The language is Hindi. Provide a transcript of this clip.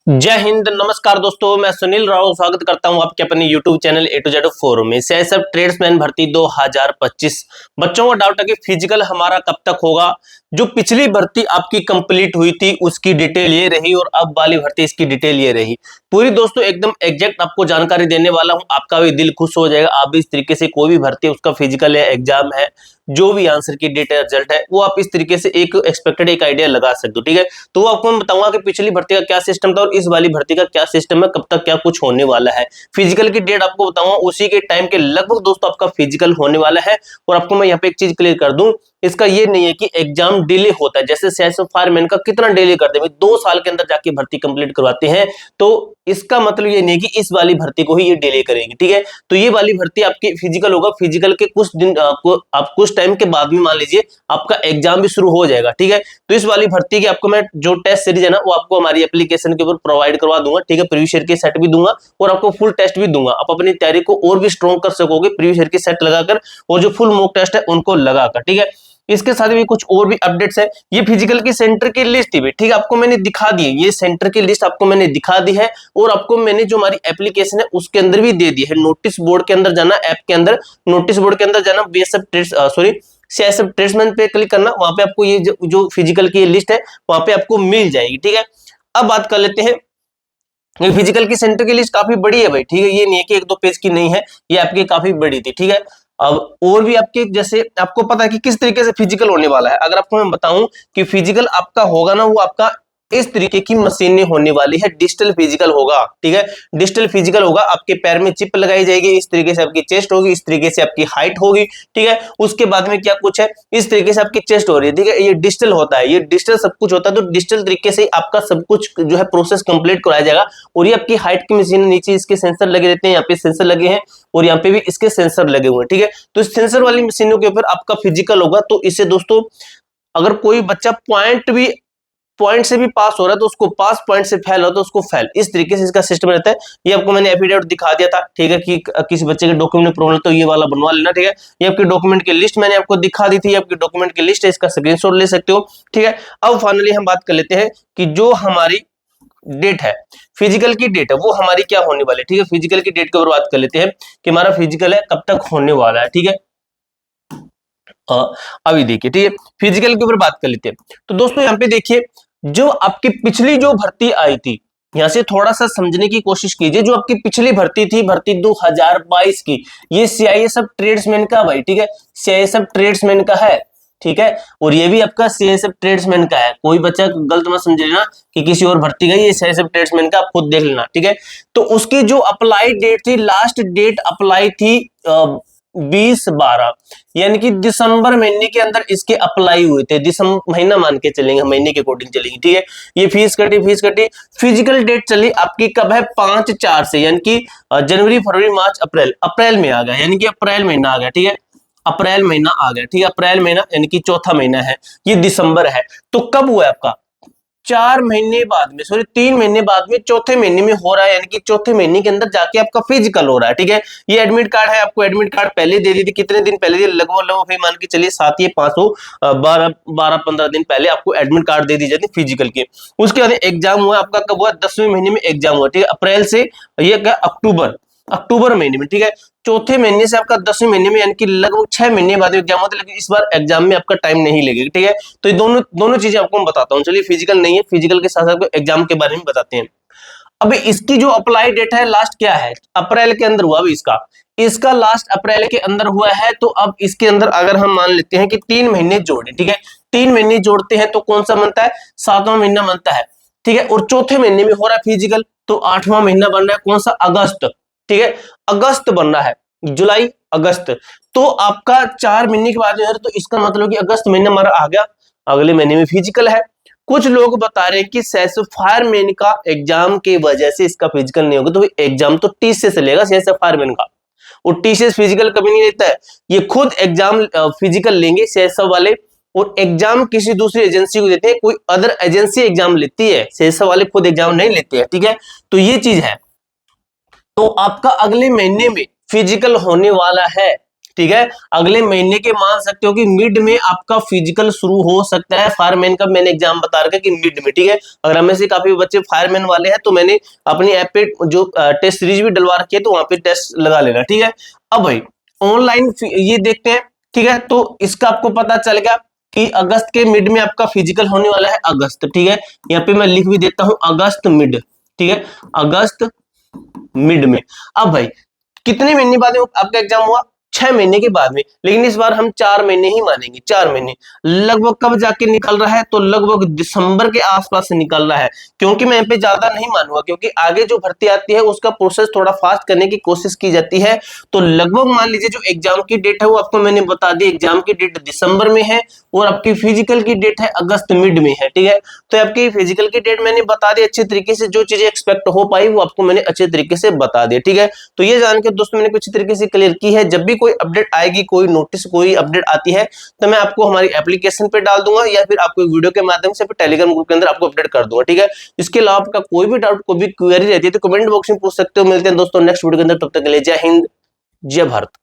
जय हिंद, नमस्कार दोस्तों। मैं सुनील राव स्वागत करता हूं आपके अपने YouTube channel A to Z forum में। सीआईएसएफ ट्रेड्समैन भर्ती 2025 बच्चों को डाउट है कि फिजिकल हमारा कब तक होगा। जो पिछली भर्ती आपकी कंप्लीट हुई थी उसकी डिटेल ये रही और अब वाली भर्ती इसकी डिटेल ये रही। पूरी दोस्तों एकदम एग्जैक्ट आपको जानकारी देने वाला हूं, आपका भी दिल खुश हो जाएगा। आप भी इस तरीके से कोई भी भर्ती उसका फिजिकल है, एग्जाम है, जो भी आंसर की डेट है, रिजल्ट है, वो आप इस तरीके से एक एक्सपेक्टेड एक आइडिया लगा सकते हो। ठीक है, तो वो आपको मैं बताऊंगा कि पिछली भर्ती का क्या सिस्टम था और इस वाली भर्ती का क्या सिस्टम है, कब तक क्या कुछ होने वाला है। फिजिकल की डेट आपको बताऊंगा, उसी के टाइम के लगभग दोस्तों आपका फिजिकल होने वाला है। और आपको मैं यहाँ पे एक चीज क्लियर कर दूं, इसका ये नहीं है कि एग्जाम डिले होता है। जैसे सीआईएसएफ फायरमैन का कितना डिले करते हैं, 2 साल के अंदर जाके भर्ती कंप्लीट करवाते हैं, तो इसका मतलब ये नहीं कि इस वाली भर्ती को ही ये डिले करेंगे। ठीक है, तो ये वाली भर्ती आपकी फिजिकल होगा, फिजिकल के कुछ दिन आप कुछ टाइम के बाद भी मान लीजिए आपका एग्जाम भी शुरू हो जाएगा। ठीक है, तो इस वाली भर्ती की आपको मैं जो टेस्ट सीरीज है ना, वो आपको हमारी एप्लीकेशन के ऊपर प्रोवाइड करवा दूंगा। ठीक है, प्रीवियस ईयर के सेट भी दूंगा और आपको फुल टेस्ट भी दूंगा। आप अपनी तैयारी को और भी स्ट्रॉन्ग कर सकोगे प्रीवियस ईयर के सेट लगाकर और जो फुल मॉक टेस्ट है उनको लगाकर। ठीक है, इसके साथ भी कुछ और भी अपडेट्स है। ये फिजिकल की सेंटर की लिस्ट थी, ठीक है, आपको मैंने दिखा दी है। ये सेंटर की लिस्ट आपको मैंने दिखा दी है और आपको मैंने जो हमारी एप्लीकेशन है उसके अंदर भी दे दी है। नोटिस बोर्ड के अंदर जाना, ऐप के अंदर नोटिस बोर्ड के अंदर जाना, सीआईएसएफ ट्रेड्समैन पे क्लिक करना, वहां पे आपको ये जो फिजिकल की लिस्ट है वहां पे आपको मिल जाएगी। ठीक है, अब बात कर लेते हैं। ये फिजिकल की सेंटर की लिस्ट काफी बड़ी है भाई। ठीक है, ये नहीं है कि 1-2 पेज की नहीं है, ये आपकी काफी बड़ी थी। ठीक है, अब और भी आपके जैसे आपको पता है कि किस तरीके से फिजिकल होने वाला है। अगर आपको मैं बताऊं कि फिजिकल आपका होगा ना, वो आपका इस तरीके की मशीनें होने वाली है, डिजिटल फिजिकल होगा। ठीक है, डिजिटल फिजिकल होगा, आपके पैर में चिप लगाई जाएगी, इस तरीके से आपकी चेस्ट होगी, इस तरीके से आपकी हाइट होगी। ठीक है, उसके बाद में क्या कुछ है, इस तरीके से आपकी चेस्ट हो रही है। ठीक है, ये डिजिटल होता है, ये डिजिटल सब कुछ होता है। तो डिजिटल तरीके से आपका सब कुछ जो है प्रोसेस कंप्लीट कराया जाएगा। और ये आपकी हाइट की मशीन, नीचे इसके सेंसर लगे रहते हैं, यहाँ पे सेंसर लगे हैं और यहाँ पे भी इसके सेंसर लगे हुए हैं। ठीक है, तो इस सेंसर वाली मशीनों के ऊपर आपका फिजिकल होगा। तो इससे दोस्तों अगर कोई बच्चा पॉइंट से भी पास हो रहा है तो उसको पास, पॉइंट से फेल हो तो उसको फेल, इस तरीके से इसका सिस्टम रहता है। ये आपको मैंने एफिडेविट दिखा दिया था। ठीक है, कि किसी बच्चे के डॉक्यूमेंट में प्रॉब्लम तो ये वाला बनवा लेना। ठीक है, ये आपकी डॉक्यूमेंट की लिस्ट मैंने आपको दिखा दी थी, आपकी डॉक्यूमेंट की लिस्ट है, इसका स्क्रीनशॉट ले सकते हो। ठीक है, अब फाइनली हम बात कर लेते हैं कि जो हमारी डेट है, फिजिकल की डेट है, वो हमारी क्या होने वाली है। ठीक है, फिजिकल की डेट के ऊपर बात कर लेते हैं कि हमारा फिजिकल है कब तक होने वाला है। ठीक है, अभी देखिए, ठीक है, फिजिकल के ऊपर बात कर लेते हैं। तो दोस्तों यहाँ पे देखिए, जो आपकी पिछली जो भर्ती आई थी, यहां से थोड़ा सा समझने की कोशिश कीजिए। जो आपकी पिछली भर्ती थी, भर्ती 2022 की, ये सीआईएसएफ ट्रेड्समैन का भाई। ठीक है, सीआईएसएफ ट्रेड्समैन का है। ठीक है, और ये भी आपका सीआईएसएफ ट्रेड्समैन का है। कोई बच्चा गलत मत समझ लेना कि किसी और भर्ती का, ये सीआईएसएफ ट्रेड्समैन का, आप खुद देख लेना। ठीक है, तो उसकी जो अप्लाई डेट थी, लास्ट डेट अप्लाई थी 20/12, यानी कि दिसंबर महीने के अंदर इसके अप्लाई हुए थे। दिसंबर महीना मान के चलेंगे, महीने के अकॉर्डिंग चलेंगे। ठीक है, ये फीस कटी, फिजिकल डेट चली आपकी कब है, 5/4 से, यानी कि जनवरी, फरवरी, मार्च, अप्रैल में आ गया, यानी कि अप्रैल महीना आ गया। ठीक है, अप्रैल महीना आ गया। ठीक है, अप्रैल महीना यानी कि चौथा महीना है, ये दिसंबर है। तो कब हुआ है आपका, 4 महीने बाद में, सॉरी 3 महीने बाद में, चौथे महीने में हो रहा है, यानी कि चौथे महीने के अंदर जाके आपका फिजिकल हो रहा है। ठीक है, ये एडमिट कार्ड है, आपको एडमिट कार्ड पहले दे दी थी। कितने दिन पहले दी, लगभग मान के चलिए 7 या 12-15 दिन पहले आपको एडमिट कार्ड दे दी जाती फिजिकल के। उसके बाद एग्जाम हुआ आपका, कब हुआ, 10वें महीने में एग्जाम हुआ। ठीक है, अप्रैल से ये क्या, अक्टूबर महीने में। ठीक है, चौथे महीने से आपका 10वें महीने में, यानी कि लगभग 6 महीने बाद एग्जाम होता है, लेकिन इस बार एग्जाम में आपका टाइम नहीं लगेगा। ठीक है, तो ये दोनों चीजें आपको मैं बताता हूँ। चलिए, फिजिकल नहीं है, फिजिकल के साथ साथ एग्जाम के बारे में बताते हैं। अब इसकी जो अप्लाई डेट है लास्ट क्या है, अप्रैल के अंदर हुआ। अभी इसका लास्ट अप्रैल के अंदर हुआ है। तो अब इसके अंदर अगर हम मान लेते हैं कि 3 महीने जोड़े, ठीक है, 3 महीने जोड़ते हैं तो कौन सा बनता है, 7वां महीना बनता है। ठीक है, और चौथे महीने में हो रहा है फिजिकल, तो 8वां महीना बन रहा है, कौन सा, अगस्त। ठीक है, अगस्त बन रहा है, जुलाई, अगस्त। तो आपका 4 महीने के बाद, तो इसका मतलब कि अगस्त महीना हमारा आ गया, अगले महीने में फिजिकल है। कुछ लोग बता रहे हैं कि सीआईएसएफ फायरमैन का एग्जाम की वजह से इसका फिजिकल नहीं होगा। तो एग्जाम तो टीसीएस से लेगा सीआईएसएफ फायरमैन का, और टीसीएस फिजिकल कभी नहीं लेता है। ये खुद एग्जाम फिजिकल लेंगे सीआईएसएफ वाले, और एग्जाम किसी दूसरी एजेंसी को देते हैं। कोई अदर एजेंसी एग्जाम लेती है, सीआईएसएफ वाले खुद एग्जाम नहीं लेते हैं। ठीक है, तो ये चीज है। तो आपका अगले महीने में फिजिकल होने वाला है। ठीक है, अगले महीने के मान सकते हो कि मिड में आपका फिजिकल शुरू हो सकता है। फायरमैन का मैंने एग्जाम बता रखा है कि मिड में, ठीक है। अगर हमें से काफी बच्चे फायरमैन वाले हैं तो मैंने अपनी ऐप पे जो टेस्ट सीरीज भी डलवा रखी है, तो वहां पे टेस्ट लगा लेना, ठीक है। अब भाई ऑनलाइन ये देखते हैं, ठीक है। तो इसका आपको पता चल गया कि अगस्त के मिड में आपका फिजिकल होने वाला है, अगस्त, ठीक है। यहाँ पे मैं लिख भी देता हूं अगस्त मिड, ठीक है, अगस्त मिड में। अब भाई कितने महीने बाद आपका एग्जाम हुआ? 6 महीने के बाद में, लेकिन इस बार हम 4 महीने ही मानेंगे, 4 महीने। लगभग कब जाके निकल रहा है? तो लगभग दिसंबर के आसपास से निकल रहा है। क्योंकि मैं यहाँ पे ज्यादा नहीं मानूंगा, क्योंकि आगे जो भर्ती आती है उसका प्रोसेस थोड़ा फास्ट करने की कोशिश की जाती है। तो लगभग मान लीजिए जो एग्जाम की डेट है वो आपको मैंने बता दी, एग्जाम की डेट दिसंबर में है और आपकी फिजिकल की डेट है अगस्त मिड में है, ठीक है। तो आपकी फिजिकल की डेट मैंने बता दी अच्छे तरीके से, जो चीजें एक्सपेक्ट हो पाई वो आपको मैंने अच्छे तरीके से बता दी, ठीक है। तो ये जान के दोस्तों मैंने कुछ तरीके से क्लियर की है। जब भी कोई अपडेट आएगी, कोई नोटिस, कोई अपडेट आती है, तो मैं आपको हमारी एप्लीकेशन पे डाल दूंगा या फिर आपको वीडियो के माध्यम से टेलीग्राम ग्रुप के अंदर आपको अपडेट कर दूंगा, ठीक है। इसके अलावा आपका कोई भी डाउट, कोई भी क्वेरी रहती है तो कमेंट बॉक्स में पूछ सकते हो। मिलते हैं दोस्तों नेक्स्ट वीडियो के अंदर, तब तक के लिए जय हिंद, जय भारत।